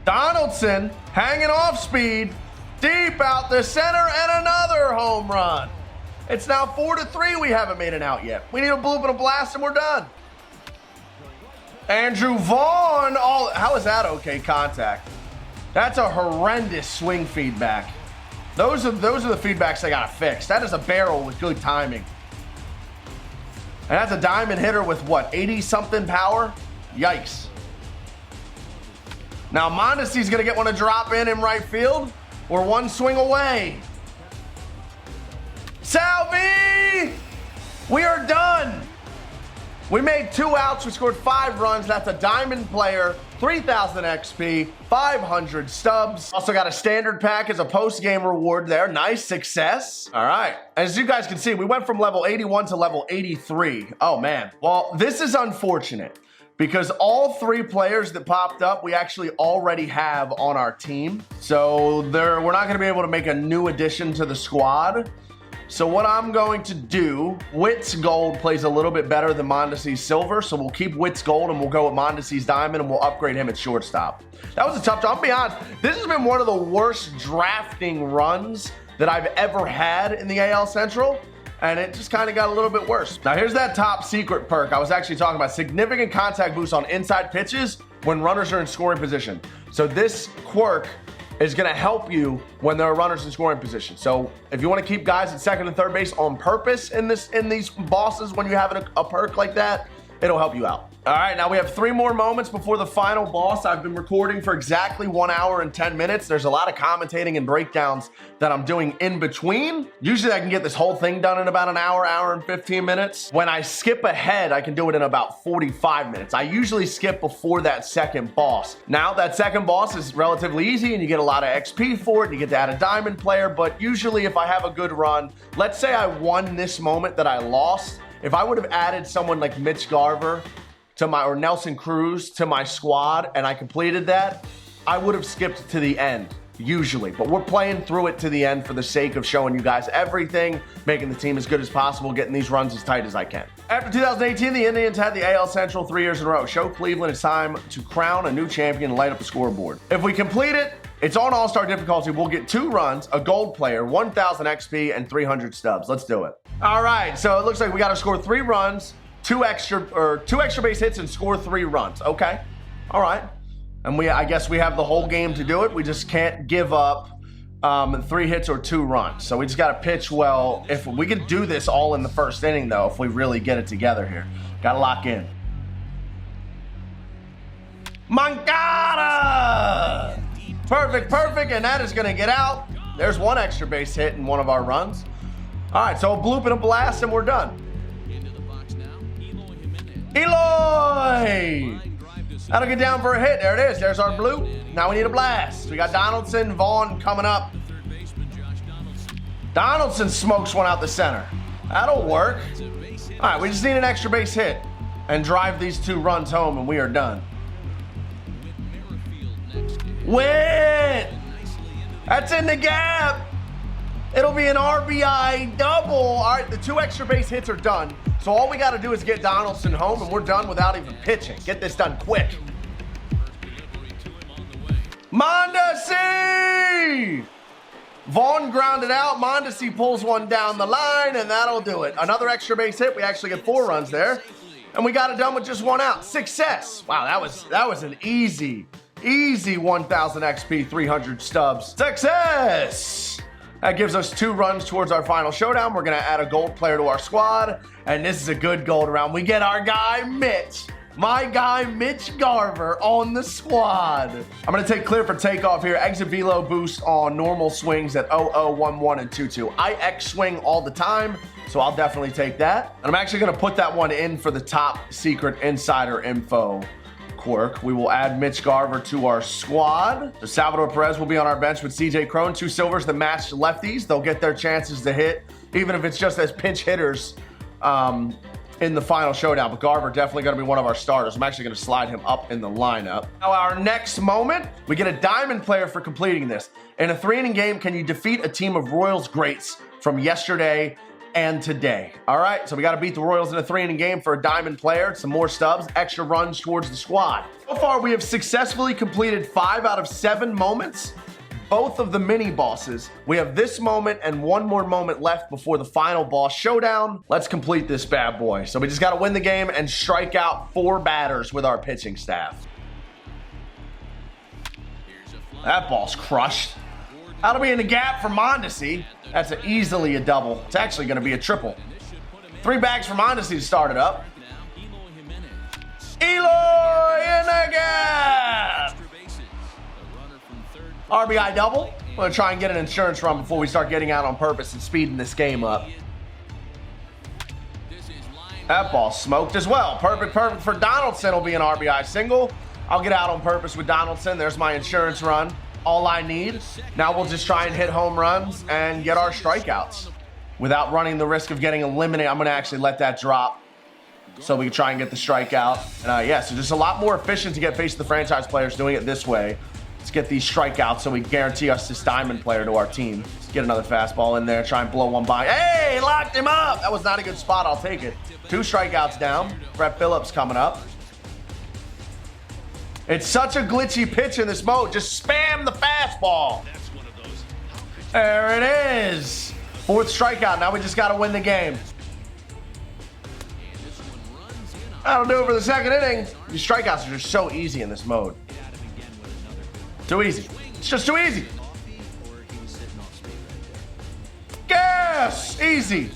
[SPEAKER 1] Donaldson hanging off speed, deep out the center, and another home run. It's now 4-3. We haven't made an out yet. We need a bloop and a blast, and we're done. Andrew Vaughn, how is that okay contact? That's a horrendous swing feedback. Those are the feedbacks they gotta fix. That is a barrel with good timing. And that's a diamond hitter with what, 80-something power? Yikes. Now Mondesi's gonna get one to drop in right field. We're one swing away. Shelfy! We are done. We made 2 outs, we scored 5 runs. That's a diamond player, 3,000 XP, 500 stubs. Also got a standard pack as a post-game reward there. Nice success. All right, as you guys can see, we went from level 81 to level 83. Oh man, well, this is unfortunate because all 3 players that popped up, we actually already have on our team. So we're not gonna be able to make a new addition to the squad. So what I'm going to do, Witt's Gold plays a little bit better than Mondesi's Silver, so we'll keep Witt's Gold and we'll go with Mondesi's Diamond and we'll upgrade him at shortstop. That was a tough job. I'll be honest, this has been one of the worst drafting runs that I've ever had in the AL Central, and it just kind of got a little bit worse. Now here's that top secret perk I was actually talking about. Significant contact boost on inside pitches when runners are in scoring position. So this quirk is gonna help you when there are runners in scoring position. So if you wanna keep guys at second and third base on purpose in these bosses, when you have a perk like that, it'll help you out. All right, now we have 3 more moments before the final boss. I've been recording for exactly 1 hour and 10 minutes. There's a lot of commentating and breakdowns that I'm doing in between. Usually I can get this whole thing done in about an hour, hour and 15 minutes. When I skip ahead, I can do it in about 45 minutes. I usually skip before that second boss. Now that second boss is relatively easy and you get a lot of XP for it, and you get to add a diamond player, but usually if I have a good run, let's say I won this moment that I lost, if I would have added someone like Mitch Garver or Nelson Cruz to my squad and I completed that, I would have skipped to the end usually, but we're playing through it to the end for the sake of showing you guys everything, making the team as good as possible, getting these runs as tight as I can. After 2018, the Indians had the AL Central 3 years in a row. Show Cleveland it's time to crown a new champion and light up the scoreboard. If we complete it, it's on All-Star difficulty. We'll get 2 runs, a gold player, 1,000 XP, and 300 stubs. Let's do it. All right, so it looks like we got to score 3 runs, 2 extra base hits, and score 3 runs. Okay, all right. And I guess we have the whole game to do it. We just can't give up 3 hits or 2 runs. So we just got to pitch well. If we could do this all in the first inning, though, if we really get it together here, got to lock in. Moncada! Perfect, and that is going to get out. There's 1 extra base hit in one of our runs. All right, so a bloop and a blast, and we're done. Eloy! That'll get down for a hit. There it is. There's our bloop. Now we need a blast. We got Donaldson, Vaughn coming up. Donaldson smokes one out the center. That'll work. All right, we just need an extra base hit and drive these 2 runs home, and we are done. Witt! That's in the gap. It'll be an RBI double. All right, the 2 extra base hits are done. So all we got to do is get Donaldson home, and we're done without even pitching. Get this done quick. Mondesi! Vaughn grounded out. Mondesi pulls one down the line, and that'll do it. Another extra base hit. We actually get 4 runs there, and we got it done with just 1 out. Success. Wow, that was an easy Easy 1000 XP, 300 stubs. Success! That gives us 2 runs towards our final showdown. We're gonna add a gold player to our squad, and this is a good gold round. We get our guy, Mitch. My guy, Mitch Garver, on the squad. I'm gonna take clear for takeoff here. Exit velo boost on normal swings at 00, 11, and 22. I X swing all the time, so I'll definitely take that. And I'm actually gonna put that one in for the top secret insider info quirk. We will add Mitch Garver to our squad. So Salvador Perez will be on our bench with CJ Cron, 2 silvers that match lefties. They'll get their chances to hit, even if it's just as pinch hitters in the final showdown. But Garver definitely going to be one of our starters. I'm actually going to slide him up in the lineup. Now our next moment, we get a diamond player for completing this. In a 3-inning game, can you defeat a team of Royals greats from yesterday and today? All right, so we got to beat the Royals in a 3-inning game for a diamond player. Some more stubs, extra runs towards the squad. So far, we have successfully completed 5 out of 7 moments. Both of the mini bosses. We have this moment and 1 more moment left before the final boss showdown. Let's complete this bad boy. So we just got to win the game and strike out 4 batters with our pitching staff. That ball's crushed. That'll be in the gap for Mondesi. That's easily a double. It's actually going to be a triple. 3 bags for Mondesi to start it up. Eloy in the gap. RBI double. I'm going to try and get an insurance run before we start getting out on purpose and speeding this game up. That ball smoked as well. Perfect for Donaldson will be an RBI single. I'll get out on purpose with Donaldson. There's my insurance run. All I need. Now we'll just try and hit home runs and get our strikeouts without running the risk of getting eliminated. I'm going to actually let that drop so we can try and get the strikeout. And yeah, so just a lot more efficient to get face the franchise players doing it this way. Let's get these strikeouts so we guarantee us this diamond player to our team. Let's get another fastball in there, try and blow one by. Hey, locked him up. That was not a good spot. I'll take it. 2 strikeouts down. Brett Phillips coming up. It's such a glitchy pitch in this mode. Just spam the fastball. There it is. 4th strikeout. Now we just got to win the game. That'll do it for the 2nd inning. These strikeouts are just so easy in this mode. Too easy. It's just too easy. Gas! Easy.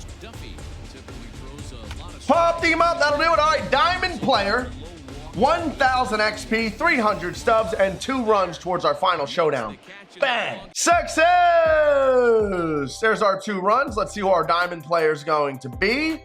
[SPEAKER 1] Popped him up. That'll do it. All right, diamond player. 1000 XP, 300 stubs, and 2 runs towards our final showdown. Bang! Success! There's our 2 runs. Let's see who our diamond player is going to be.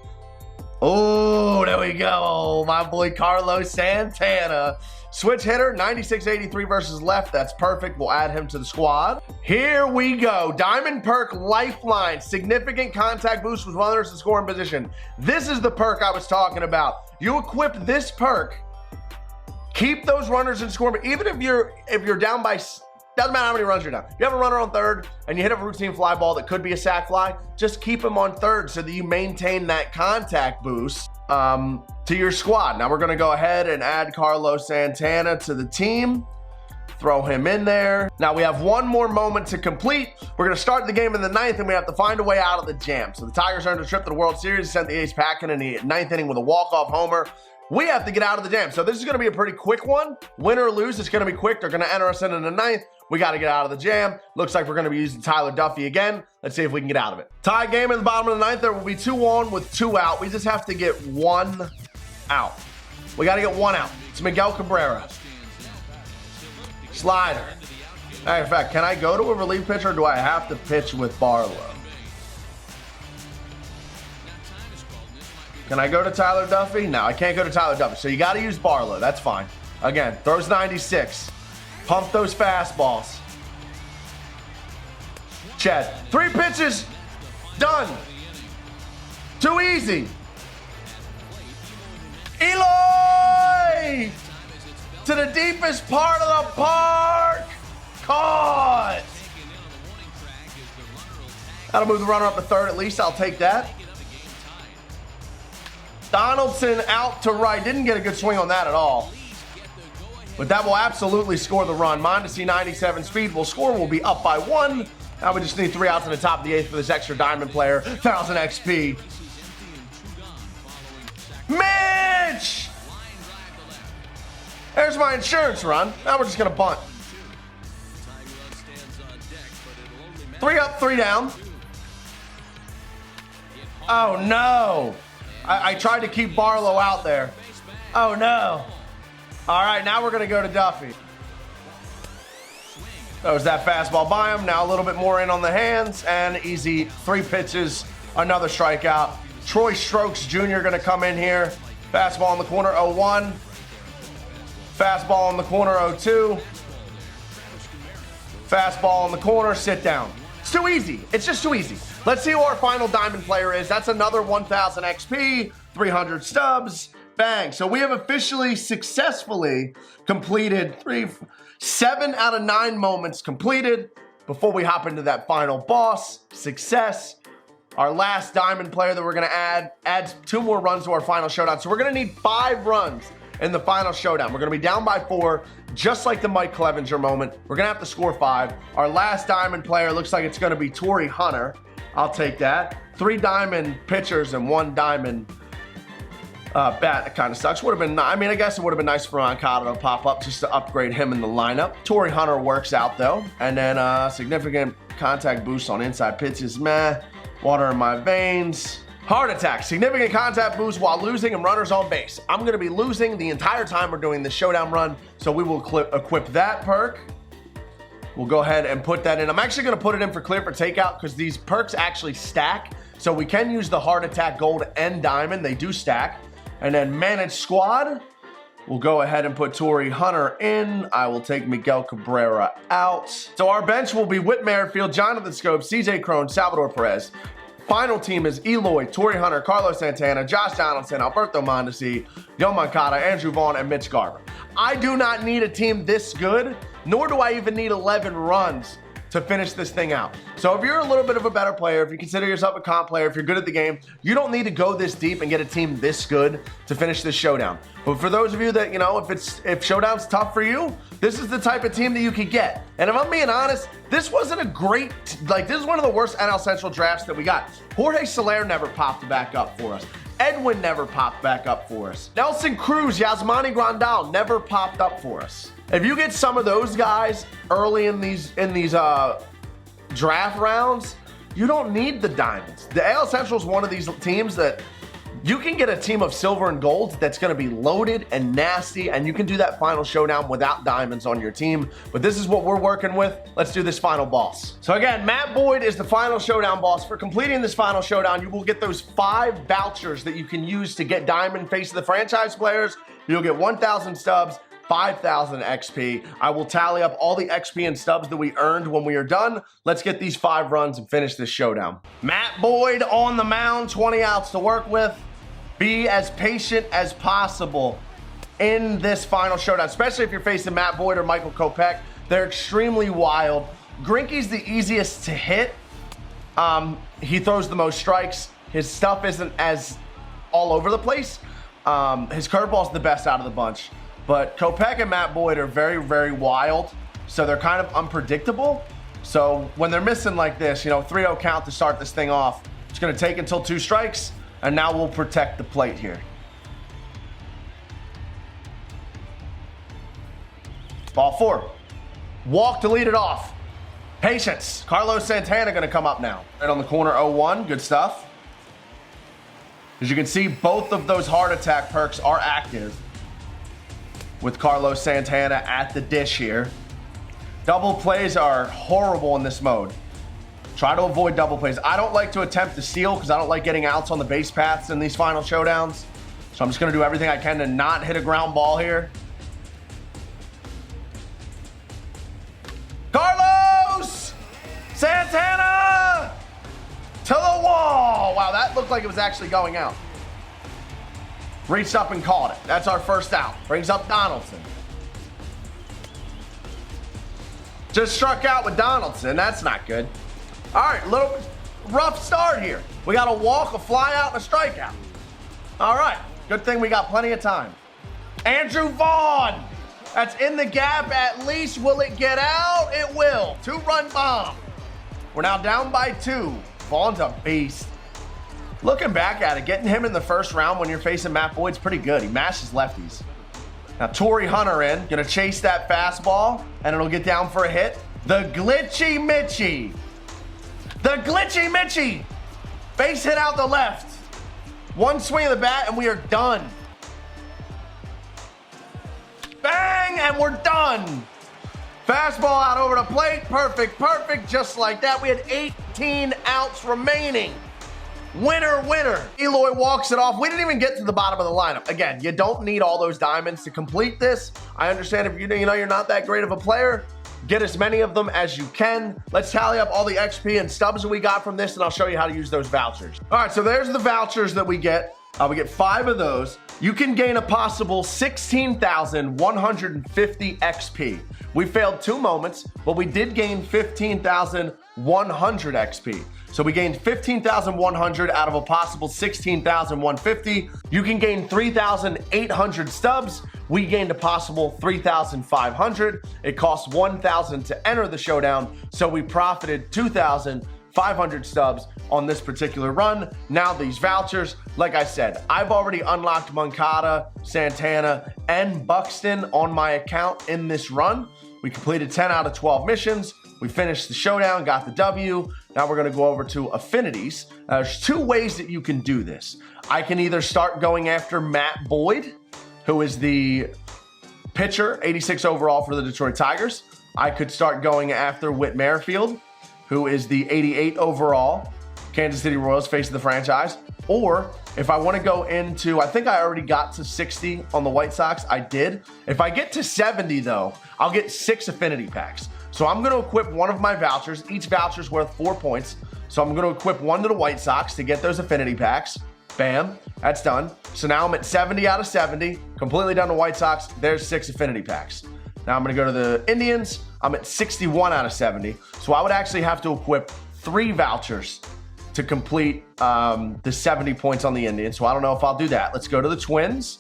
[SPEAKER 1] Oh, there we go. My boy Carlos Santana. Switch hitter, 96-83 versus left. That's perfect. We'll add him to the squad. Here we go. Diamond perk lifeline. Significant contact boost with runners in scoring position. This is the perk I was talking about. You equip this perk. Keep those runners in scoring. Even if you're down by, doesn't matter how many runs you're down. If you have a runner on 3rd and you hit a routine fly ball that could be a sac fly, just keep him on 3rd so that you maintain that contact boost to your squad. Now we're going to go ahead and add Carlos Santana to the team. Throw him in there. Now we have 1 more moment to complete. We're going to start the game in the 9th, and we have to find a way out of the jam. So the Tigers earned a trip to the World Series, sent the ace packing in the 9th inning with a walk-off homer. We have to get out of the jam. So this is going to be a pretty quick one. Win or lose, it's going to be quick. They're going to enter us in the 9th. We got to get out of the jam. Looks like we're going to be using Tyler Duffy again. Let's see if we can get out of it. Tie game in the bottom of the 9th. There will be 2 on with 2 out. We just have to get 1 out. We got to get 1 out. It's Miguel Cabrera. Slider. Matter of fact, can I go to a relief pitcher or do I have to pitch with Barlow? Can I go to Tyler Duffy? No, I can't go to Tyler Duffy. So you got to use Barlow. That's fine. Again, throws 96. Pump those fastballs. Chad. 3 pitches. Done. Too easy. Eloy! To the deepest part of the park. Caught. That'll move the runner up to 3rd at least. I'll take that. Donaldson out to right. Didn't get a good swing on that at all. But that will absolutely score the run. Mondesi 97 speed will score. We'll be up by 1. Now we just need 3 outs in the top of the 8th for this extra diamond player. 1000 XP. Mitch! There's my insurance run. Now we're just gonna bunt. 3 up, 3 down. Oh no. I tried to keep Barlow out there. Oh no. All right, now we're gonna go to Duffy. That was that fastball by him. Now a little bit more in on the hands and easy. 3 pitches, another strikeout. Troy Strokes Jr. gonna come in here. Fastball in the corner, 0-1. Fastball in the corner, 0-2. Fastball in the corner, sit down. It's too easy. It's just too easy. Let's see who our final diamond player is. That's another 1,000 XP, 300 stubs. Bang. So we have officially successfully completed 7 out of 9 moments completed. Before we hop into that final boss, success. Our last diamond player that we're gonna adds 2 more runs to our final showdown. So we're gonna need 5 runs in the final showdown. We're gonna be down by 4, just like the Mike Clevenger moment. We're gonna have to score 5. Our last diamond player looks like it's gonna be Torrey Hunter. I'll take that. 3 diamond pitchers and 1 diamond bat. That kind of sucks. Would have been, I mean, I guess it would have been nice for Moncada to pop up just to upgrade him in the lineup. Torrey Hunter works out though. And then significant contact boost on inside pitches. Meh. Water in my veins. Heart attack. Significant contact boost while losing and runners on base. I'm going to be losing the entire time we're doing the showdown run. So we will equip that perk. We'll go ahead and put that in. I'm actually going to put it in for clear for takeout because these perks actually stack. So we can use the heart attack gold and diamond. They do stack. And then manage squad. We'll go ahead and put Torrey Hunter in. I will take Miguel Cabrera out. So our bench will be Whit Merrifield, Jonathan Scope, CJ Crone, Salvador Perez. Final team is Eloy, Torrey Hunter, Carlos Santana, Josh Donaldson, Alberto Mondesi, Yoan Moncada, Andrew Vaughn, and Mitch Garver. I do not need a team this good, nor do I even need 11 runs to finish this thing out. So if you're a little bit of a better player, if you consider yourself a comp player, if you're good at the game, you don't need to go this deep and get a team this good to finish this showdown. But for those of you that, you know, if showdown's tough for you, this is the type of team that you could get. And if I'm being honest, this wasn't a great, this is one of the worst NL Central drafts that we got. Jorge Soler never popped back up for us. Edwin never popped back up for us. Nelson Cruz, Yasmani Grandal never popped up for us. If you get some of those guys early in these draft rounds, you don't need the diamonds. The AL Central is one of these teams that you can get a team of silver and gold that's going to be loaded and nasty, and you can do that final showdown without diamonds on your team. But this is what we're working with. Let's do this final boss. So again, Matt Boyd is the final showdown boss. For completing this final showdown, you will get those 5 vouchers that you can use to get diamond face of the franchise players. You'll get 1,000 stubs, 5,000 XP. I will tally up all the XP and stubs that we earned when we are done. Let's get these 5 runs and finish this showdown. Matt Boyd on the mound, 20 outs to work with. Be as patient as possible in this final showdown, especially if you're facing Matt Boyd or Michael Kopech. They're extremely wild. Greinke's the easiest to hit. He throws the most strikes. His stuff isn't as all over the place. His curveball's the best out of the bunch. But Kopech and Matt Boyd are very, very wild, so they're kind of unpredictable. So when they're missing like this, you know, 3-0 count to start this thing off, it's going to take until 2 strikes, and now we'll protect the plate here. Ball 4. Walk to lead it off. Patience. Carlos Santana going to come up now. Right on the corner, 0-1. Good stuff. As you can see, both of those heart attack perks are active with Carlos Santana at the dish here. Double plays are horrible in this mode. Try to avoid double plays. I don't like to attempt to steal because I don't like getting outs on the base paths in these final showdowns. So I'm just going to do everything I can to not hit a ground ball here. Carlos Santana to the wall. Wow, that looked like it was actually going out. Reached up and caught it. That's our first out. Brings up Donaldson. Just struck out with Donaldson. That's not good. All right, little rough start here. We got a walk, a fly out, and a strikeout. All right, good thing we got plenty of time. Andrew Vaughn. That's in the gap at least. Will it get out? It will. 2-run bomb. We're now down by 2. Vaughn's a beast. Looking back at it, getting him in the first round when you're facing Matt Boyd's pretty good. He mashes lefties. Now Torrey Hunter in, gonna chase that fastball, and it'll get down for a hit. The Glitchy Mitchie. The Glitchy Mitchie. Base hit out the left. One swing of the bat, and we are done. Bang, and we're done. Fastball out over the plate, perfect, perfect, just like that. We had 18 outs remaining. Winner, winner. Eloy walks it off. We didn't even get to the bottom of the lineup. Again, you don't need all those diamonds to complete this. I understand if you know you're not that great of a player, get as many of them as you can. Let's tally up all the XP and stubs that we got from this, and I'll show you how to use those vouchers. All right, so there's the vouchers that we get. We get 5 of those. You can gain a possible 16,150 XP. We failed 2 moments, but we did gain 15,100 XP. So we gained 15,100 out of a possible 16,150. You can gain 3,800 stubs. We gained a possible 3,500. It costs 1,000 to enter the showdown, so we profited 2,500 stubs on this particular run. Now these vouchers, like I said, I've already unlocked Moncada, Santana, and Buxton on my account in this run. We completed 10 out of 12 missions. We finished the showdown, got the W. Now we're gonna go over to affinities. There's 2 ways that you can do this. I can either start going after Matt Boyd, who is the pitcher, 86 overall for the Detroit Tigers. I could start going after Whit Merrifield, who is the 88 overall Kansas City Royals face of the franchise. Or if I want to go into, I think I already got to 60 on the White Sox. I did. If I get to 70 though, I'll get 6 affinity packs. So I'm going to equip one of my vouchers. Each voucher is worth 4 points. So I'm going to equip one to the White Sox to get those affinity packs. Bam, that's done. So now I'm at 70 out of 70, completely done the White Sox. There's 6 affinity packs. Now I'm going to go to the Indians. I'm at 61 out of 70. So I would actually have to equip 3 vouchers to complete the 70 points on the Indians. So I don't know if I'll do that. Let's go to the Twins.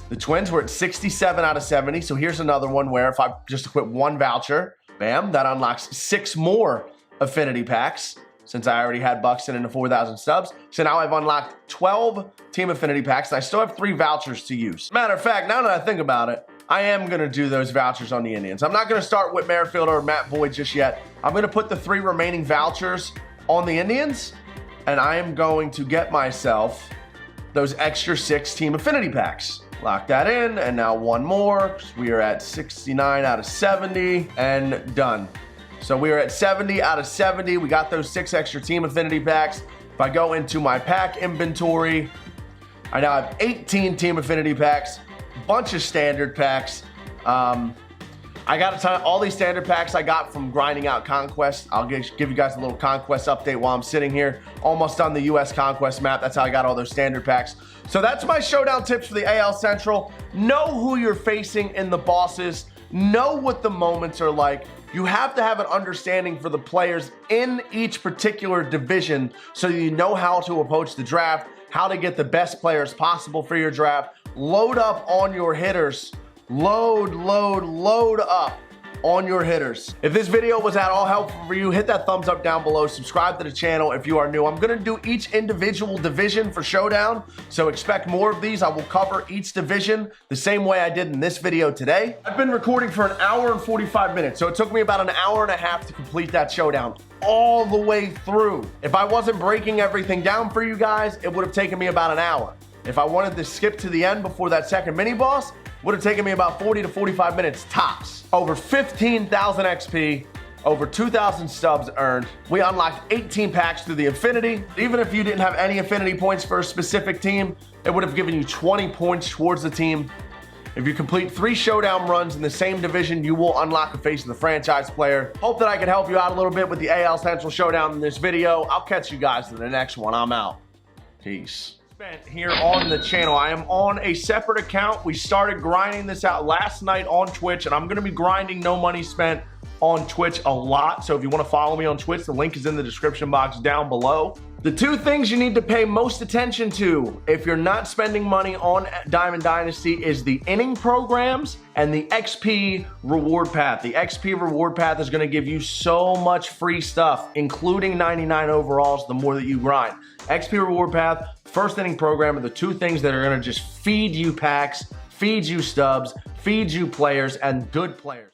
[SPEAKER 1] The Twins were at 67 out of 70. So here's another one where if I just equip 1 voucher, bam, that unlocks 6 more affinity packs since I already had Buxton in the 4,000 stubs. So now I've unlocked 12 team affinity packs, and I still have 3 vouchers to use. Matter of fact, now that I think about it, I am gonna do those vouchers on the Indians. I'm not gonna start with Merrifield or Matt Boyd just yet. I'm gonna put the 3 remaining vouchers on the Indians, and I am going to get myself those extra 6 team affinity packs. Lock that in, and now 1 more. We are at 69 out of 70, and done. So we are at 70 out of 70. We got those 6 extra team affinity packs. If I go into my pack inventory, I now have 18 team affinity packs, bunch of standard packs. I got a ton of all these standard packs I got from grinding out Conquest. I'll give you guys a little Conquest update while I'm sitting here. Almost on the US Conquest map. That's how I got all those standard packs. So that's my showdown tips for the AL Central. Know who you're facing in the bosses. Know what the moments are like. You have to have an understanding for the players in each particular division so you know how to approach the draft, how to get the best players possible for your draft. Load up on your hitters. Load up on your hitters. If this video was at all helpful for you, hit that thumbs up down below. Subscribe to the channel if you are new. I'm gonna do each individual division for Showdown, so expect more of these. I will cover each division the same way I did in this video today. I've been recording for 1 hour and 45 minutes, so it took me about 1.5 hours to complete that Showdown all the way through. If I wasn't breaking everything down for you guys, it would have taken me about 1 hour. If I wanted to skip to the end before that second mini boss, would have taken me about 40 to 45 minutes tops. Over 15,000 XP, over 2,000 stubs earned. We unlocked 18 packs through the Affinity. Even if you didn't have any Affinity points for a specific team, it would have given you 20 points towards the team. If you complete 3 Showdown runs in the same division, you will unlock a face of the franchise player. Hope that I could help you out a little bit with the AL Central Showdown in this video. I'll catch you guys in the next one. I'm out. Peace. Here on the channel, I am on a separate account. We started grinding this out last night on Twitch, and I'm gonna be grinding no money spent on Twitch a lot. So if you want to follow me on Twitch, the link is in the description box down below. The 2 things you need to pay most attention to if you're not spending money on Diamond Dynasty is the inning programs and the XP reward path. The XP reward path is going to give you so much free stuff, including 99 overalls the more that you grind. XP reward path, first inning program are the 2 things that are going to just feed you packs feeds you stubs, feeds you players, and good players.